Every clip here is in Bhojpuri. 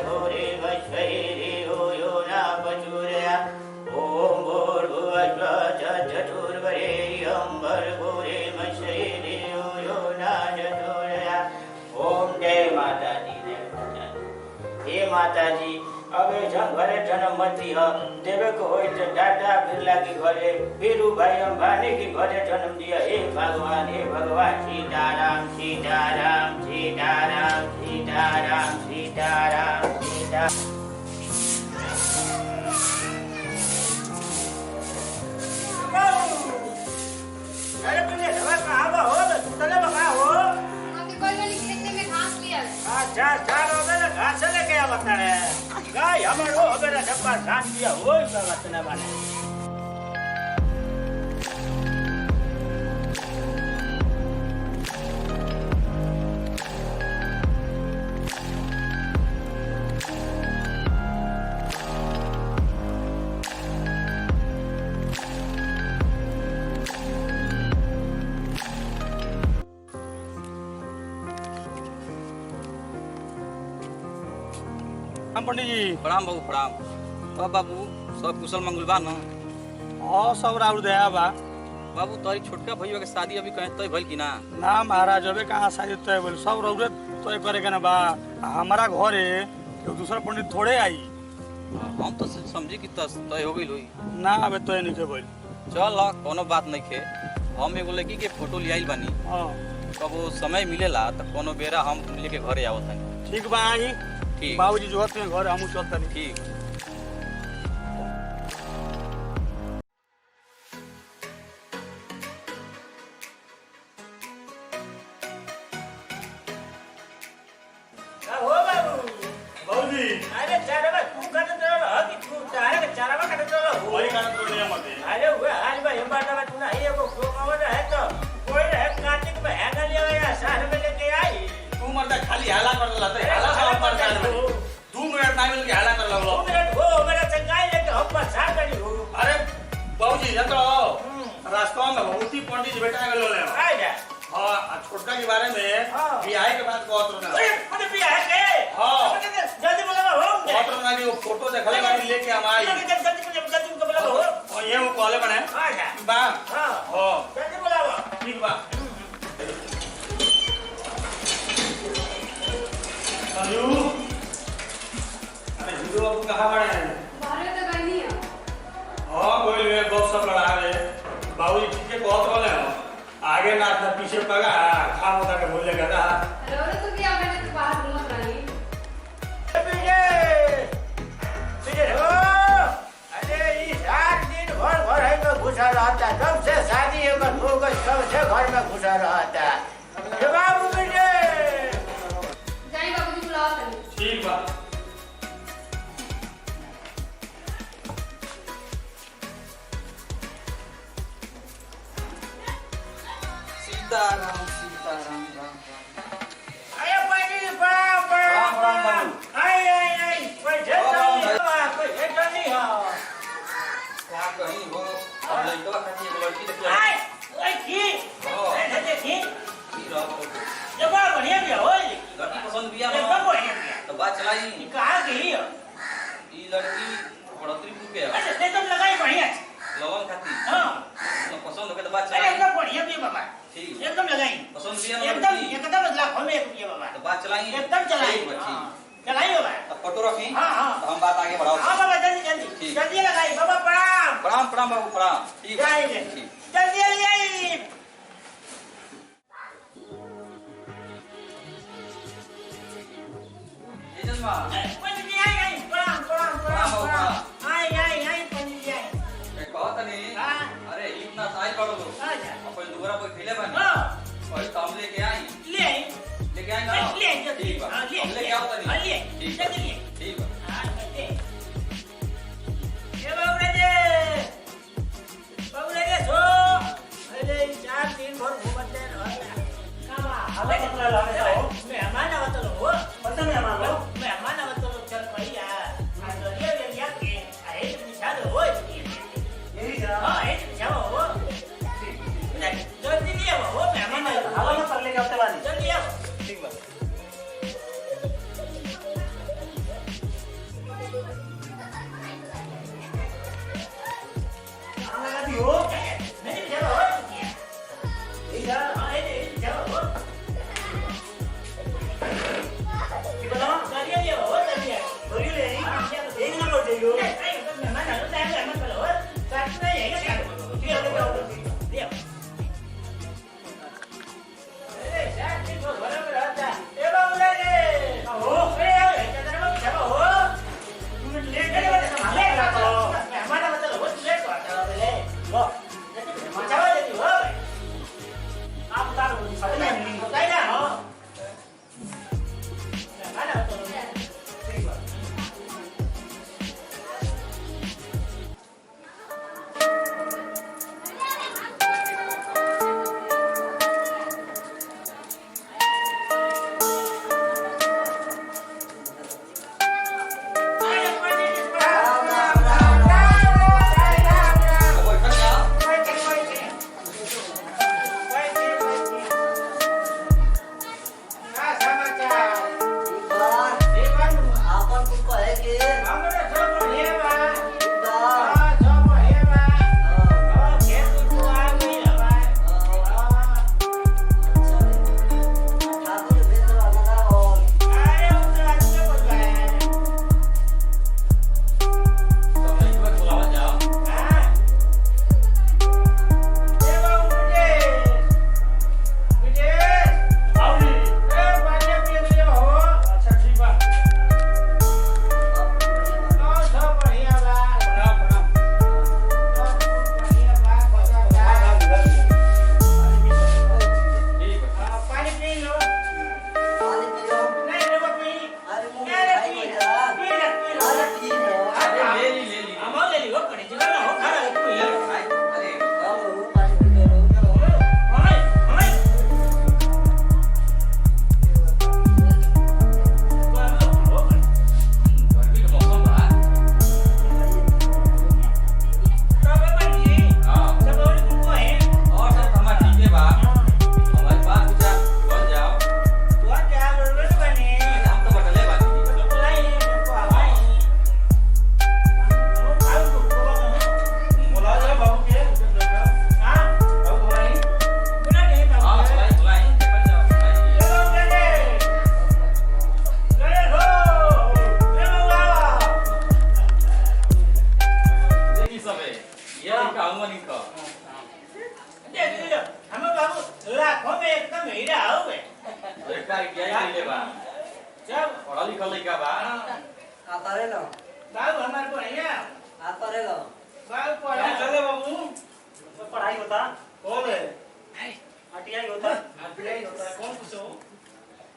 भूरे वश्वैरेयो यो न प्रचोदया ओम भूर्भुवस्व चतुर्वरेण्यं भर्गोरे वश्वैरेयो यो न प्रचोदया ओम जय माताजी जय माताजी। हे माताजी अबे घरे जन्म मती ह देवे को होय तो टाटा बिरला की घरे वीरू भाई अंबानी की घरे जन्म दिया। हे भगवान सीताराम सीताराम सीताराम सीताराम सीताराम सीता। अरे तुमने सवाल कहाँ हो तो तले बका हो आते कोई वाली खेत में घास लिया है। अच्छा चार हो गए घास लेके आ बता रे गाय हमारो अगर डब्बा घास दिया हो इस बात ना माने। पंडित जी प्रणाम बाबू प्रणाम। तो बाबू सब कुशल मंगल बा न? हाँ सब राउर दया बा। बाबू तोरी छोटका भैया के शादी अभी कहीं तय भइल कि ना? ना महाराज अबे कहाँ शादी तय बोल सब रौरे तय करे के ना बा। हमारा घरे कोई दूसरा पंडित थोड़े आई। हम तो समझी कि तय हो गई होई। ना अबे तय नहीं के बोल। चल कोनो बात नहीं खे। हम एगो लड़की के फोटो ले आइल बानी। हाँ कबो समय मिलेला तो कोनो बेरा हम लेके घरे आवत हनी। ठीक बा आई। ठीक बाबूजी जो होते हैं घर हमू चलता नहीं। ठीक। हो बाबू बाबूजी अरे चारवा तू का तो ह कि तू तारे के चारवा का तो हो वही कारण तो नहीं मत। अरे वो आज भाई हम बात तू ना ये को प्रोग्राम है तो कोई है कार्तिक में है ना लिया या शहर में लेके आई तू मरदा खाली हाला कर ला तो हाला सब पर जान में 2 मिनट ना मिल के हाला कर लगलो। 2 मिनट हो मेरा चंगाई लेके हम पछाड़ गई हो। अरे बाबूजी जा तो रास्ता में बहुती पंडित बेटा गेलो ले। आ जा हां छोटका के बारे में हाँ। बियाह के बाद कहत रहो ना। अरे मुझे भी है के हाँ। जल्दी बोला हो कहत रहो ना कि वो फोटो देखले बानी लेके हम आई। जल्दी बोला हो और ये वो कॉले बने आ जा बा। हां हां जल्दी बोला हो ठीक बा। अनु अरे हिंदू बाबू कहाँ बने? बाहर तो गई नहीं है। हाँ कोई ले बहुत सब लड़ा रे बाबूजी ठीक है बहुत वाले हो आगे ना था पीछे पगा खा होता के बोल लेगा था। रोने तो क्या मैंने तो बाहर घूमत रही। पीछे हो अरे ये 4 दिन भर है में घुसा रहता जब से शादी है मत हो गई तब से घर में घुसा रहता ये बाबू पीछे जाई बाबूजी बुलाओ तनी। ठीक बा। सीताराम सीताराम राम राम। अरे पानी पाम आई कोई झेल नहीं हो क्या कहीं हो अब लड़का खाती है लड़की देख ले। आई ओए की हां देखी की रात हो ये बड़ा बढ़िया भी हो लड़की पसंद बिया ये ना सब बढ़िया भी तो बात चलाई। कहां गई हो ई लड़की बड़ोतरीपुर के है अरे ते तुम लगाई बढ़िया लवन खाती हां तो पसंद हो के तो बात अरे चलाई। एकदम बढ़िया भी बाबा ठीक एकदम लगाई पसंद बिया ना एकदम लड़की एकदम लाखों में एक रुपया बाबा तो बात चलाई। एकदम चलाई ठीक बा, ठीक। चलाई बाबा अब फोटो रखी हाँ, हाँ। तो हम बात आगे बढ़ाओ। हाँ बाबा जल्दी जल्दी ठीक। जल्दी लगाई बाबा प्रणाम प्रणाम प्रणाम बाबू प्रणाम। ठीक है जाइए ठीक। जल्दी जल्दी आई ये जन्मा पंडित जी आई प्रणाम प्रणाम प्रणाम, प्रणाम प्रणाम। आई पंडित जी आई एक बात नहीं हाँ। अरे इतना साइज पड़ो लो आजा अपन दोबारा कोई खेले बनी हाँ कोई तो हम लेके आई ले आई लेके आई ना ले आई जल्दी ठीक बा हाँ ले हम लेके आओ तनी हाँ ले ठीक बा जल्दी ले ठीक बा। हाँ ले ये बाबू रे सो अरे 4 दिन भर घूमते रहता कामा हमें कितना लाने हो मेहमान आवत हो पता मेहमान आवत हो बाबूजी हो नहीं चलो हो क्या इधर हां ये चलो हो कि बोलो गाड़ी ये हो तभी बोलिए ले एक ना कर दियो मैं ना तो टाइम मत बोलो साथ में ये क्या ये ले ए यार ये तो बड़ा रहता ए बाबू ले ले हो ए चलो चलो हो तुम ले ले ले तो हमारा मतलब हो ले तो चलो ले हो चलो ले हो आप बता दो पता नहीं होता है ना हो हमारा तो ठीक है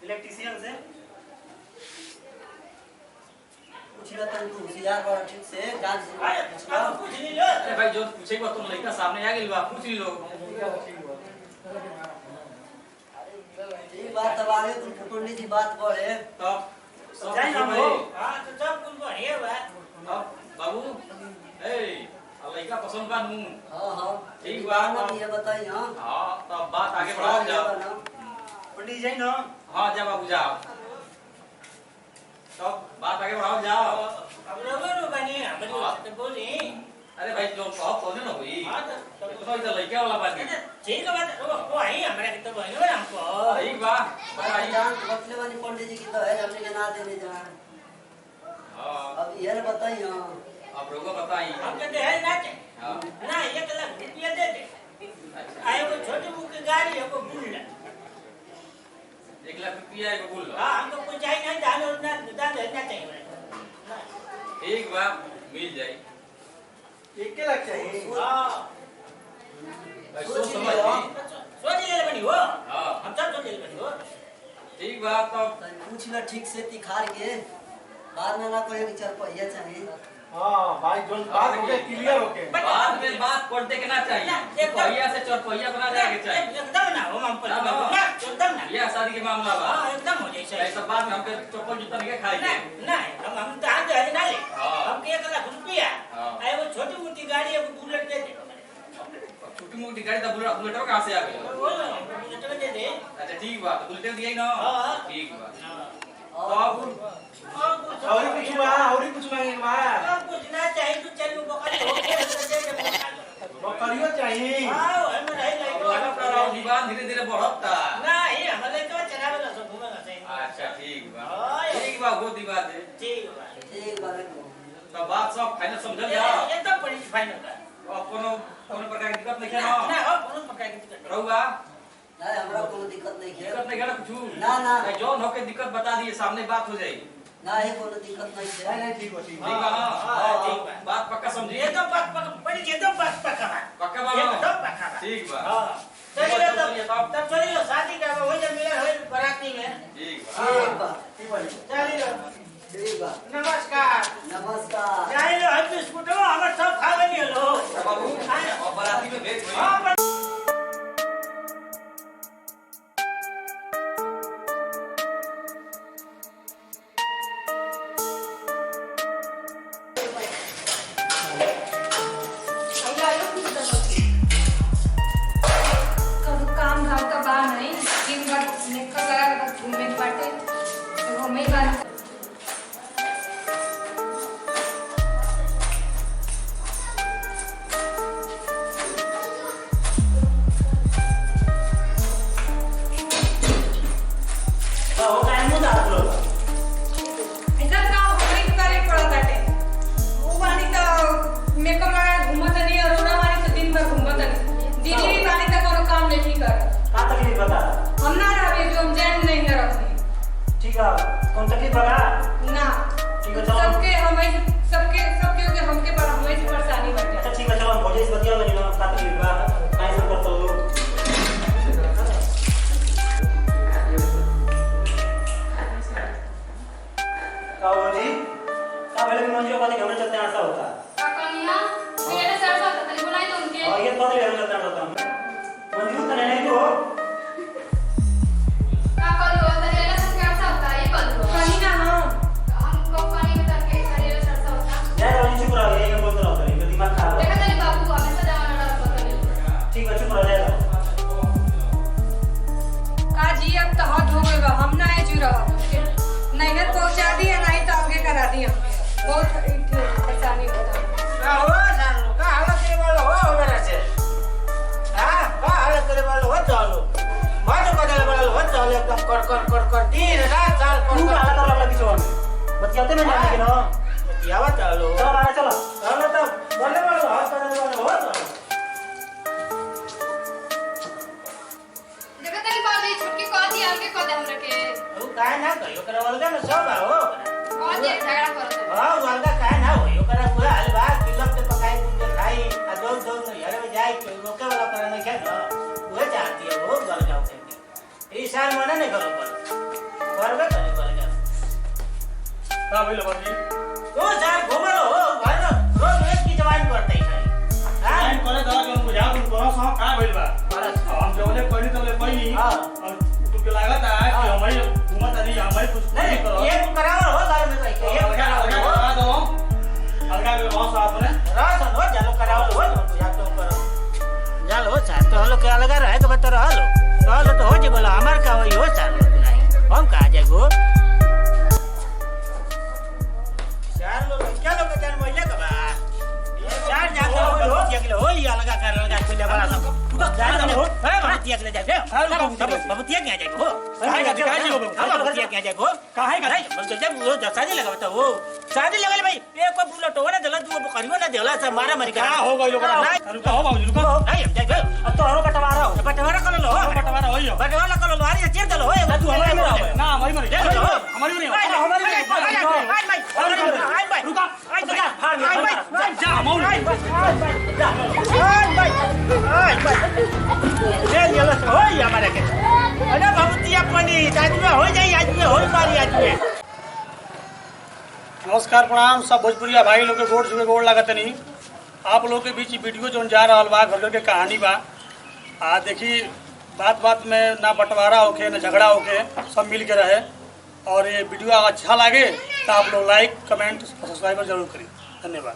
इलेक्ट्रिशियन से पूछिएगा तो होशियार बड़ा ठीक से जान से पूछ नहीं लो अरे भाई जो पूछेगा तुम लड़का सामने आ गेल बा पूछ ली लो ये बात अब आगे तुम पंडित जी बात करे तब सब जाए ना भाई हां तो सब कुछ बढ़िया बा अब बाबू ए लड़का पसंद बा नू हां हां ठीक बात ना ये बताइए हां हां तब बात आगे बढ़ाओ जाओ पंडित जी ना हां जा बाबू जाओ तब बात आगे बढ़ाओ जाओ अब रोनो बनी हम तो बोली अरे भाई जो कहो तो ना हुई हां तो इधर लड़का वाला बात है ठीक है बात वो आई हमारे तो बनी हो हमको ठीक बा भाई जान बतले वाली पंडित जी की तो है हमने के ना देने जान हां अब ये बताइए अब रोको बताई हम कहते हैं ना हां ना 1 लाख रुपया दे दे आए वो छोटी मुख गाड़ी है वो बुल्ला 1 लाख रुपया को बोल हां हमको कुछ चाहिए नहीं दान और ना दान देना चाहिए एक बार मिल जाए 1 लाख चाहिए हां भाई सोच समझ सोच ले बनी हो हां हम सब सोच ले बनी हो ठीक बात तो पूछ ले ठीक से तिखार के बाद में ना कोई विचार पहिया चाहिए हां भाई जोन बात हो गया क्लियर हो के बाद में बात पलटे के ना चाहिए पहिया से चौपहिया बना जाए के चाहिए एकदम ना हो हम पर ना एकदम ना यह शादी के मामला बा हां एकदम हो जाए ऐसा बात में हमके चप्पल जूता नहीं खाएंगे नहीं हम तो आज आज ना ले हाँ। हम 1 लाख रुपया हाँ। आए वो छोटी मोटी गाड़ी है वो बुलेट दे दे छोटी मोटी गाड़ी तो बुलेट कहां से आ गई वो बुलेट दे दे अच्छा ठीक बात बुलेट दिया ही ना हां ठीक बात और और कुछ मांगे बा कुछ ना चाहिए तो चल वो बकरी हो गया दे दे बकल से बढ़ता नहीं हमले तो चलावे ना सब घूमे ना से अच्छा ठीक बा ओए। ठीक बा गोदी बात है ठीक बा ठीक बात तो बात सब फाइनल समझल जा एकदम बड़ी फाइनल बा अब कोनो कोनो प्रकार की दिक्कत नहीं है ना ना हो कोनो प्रकार की दिक्कत रहुआ नहीं हमरा कोनो दिक्कत नहीं है दिक्कत नहीं है ना कुछ ना ना जौन होके दिक्कत बता दिए सामने बात हो जाएगी ना है कोनो दिक्कत नहीं है नहीं ठीक बा ठीक बा ना हाँ, ठीक बा। बात पक्का समझिए एकदम बात बड़ी एकदम बात पक्का बा पक्का बा एकदम ना? पक्का बा ठीक बा हां चलिए तब चलिए शादी का हो जाए मिलन हो बाराती में ठीक बा ठीक बा चलिए ठीक बा नमस्कार नमस्कार जाई लो हम बिस्कुट हमर सब खावे नहीं लो बाबू और बाराती में भेज भई हां काम धाम तो बा नहीं दिन भर निकल लगा के बस घूमे के बाटे तो घूमे ही बाटे हो काय मुदा आपलो ऐसा काम हमें ही करे पड़ा बाटे वो वाली तो मेकअप लगा के घूमत नहीं और रोना वाली तो दिन भर घूमत नहीं दीदी भी वाली तो कोनो काम नहीं कर का तकलीफ बता हम ना रहे जो हम जैन नहीं है रखनी ठीक है कौन तकलीफ बता ना ठीक है, चलो। सबके सबके हमके पर हमें से परेशानी बाटे अच्छा ठीक है चलो हम भोजे से बतिया बनी ना का तकलीफ बा काहे से करतो का बोली का बोले कि मंजू वाले हमने चलते हैं ऐसा होता का कनिया मेरे सर पर तनी बुलाई तो उनके और ये बदले हम चलते हैं होता मंजू कने नहीं तो का करो तनी ऐसा कैसा होता है ये करो कनिया हम को पानी में करके शरीर सरसा होता जय वाली चुप रहो ये बोल रहा हूं दिमाग खराब देखा तनी बाबू हमेशा जाना लड़ा पता ठीक है चुप रहो जाए का जी अब तो हद हो गई बा हम ना है जुरा नहीं है पहुंचा दिया नहीं तो आगे करा दिया बहुत परेशानी होता का हो जानो का हालत करे वाला हो मेरा से हां का हालत करे वाला हो चलो बाजू का दे वाला हो चलो एकदम कर दिन रात चाल कर तू हालत वाला किछो में बतियाते में जाने के ना बतियावा चलो चलो मारे चलो चलो तो बोले वाला हाथ करे वाला हो चलो देखा तनी बाबू छुटकी कह दिया आगे कह दे हमरा के तू काहे ना कहियो करे वाला ना सब हो कह दिया झगड़ा करत हां वाला काहे ना हो यो करे हुआ हलवा किलम पे पकाई दूध खाई आ दो न यार में जाए के रोके वाला करे नहीं है ना वो चाहती है वो घर जाओ के इस साल मना नहीं करो पर करबे करे कर जा का भइल बाबूजी तो साल घूमे लो घर रोज एक की जवान करते ही हां टाइम करे दवा के बुझा तुम करो सो का भइल बा बरस हम जौले पहली तबले पहली हाँ। और तुमके लागत है कि हमारी घूमत नहीं हमारी कुछ नहीं करो ये कराओ हो घर में रह के ये अलगा अलगा करा दो अलगा के वहां साथ में रात हो जालो कराओ हो या तो करो जालो साथ तो हलो के अलग रहे के बता हलो तो हो जे बोला हमार का होई हो साल हम का जागो चार लोग क्या लोग जान मोइले का बा चार जाके हो तिया के हो या लगा कर लगा के ले बड़ा सब जान हो है बड़ा तिया के ले जाए बाबू तिया के जाए हो काहे का काहे जी बाबू तिया के जाए हो काहे का नहीं बस जब वो शादी लगा बता वो शादी लगा भाई एक को बुलेट हो ना दला तू करियो ना देला से मारा मारी का हो गइल ओकरा रुका हो बाबूजी रुका नहीं हम जाए अब तो हरो बटवारा हो बटवारा कर लो बटवारा होइयो बटवारा कर लो अरे चेर दलो हो तू हमारी में रहो ना हमारी में रहो हमारी में नहीं हमारी भाई रुका आई जा आई भाई जा मौल आई भाई ये येलो हो या हमारे के अरे बाबूजी अपनी आज में हो जाई आज में हो मारी आज में नमस्कार प्रणाम सब भोजपुरिया भाई लोग के गोड़ छुके गोड़ लागत नहीं आप लोग के बीच वीडियो जो जा रहा बा घर घर के कहानी बा आ देखी बात बात में ना बंटवारा होके ना झगड़ा होके सब मिल के रहे और ये वीडियो अच्छा लगे तो आप लोग लाइक कमेंट सब्सक्राइब जरूर करें धन्यवाद।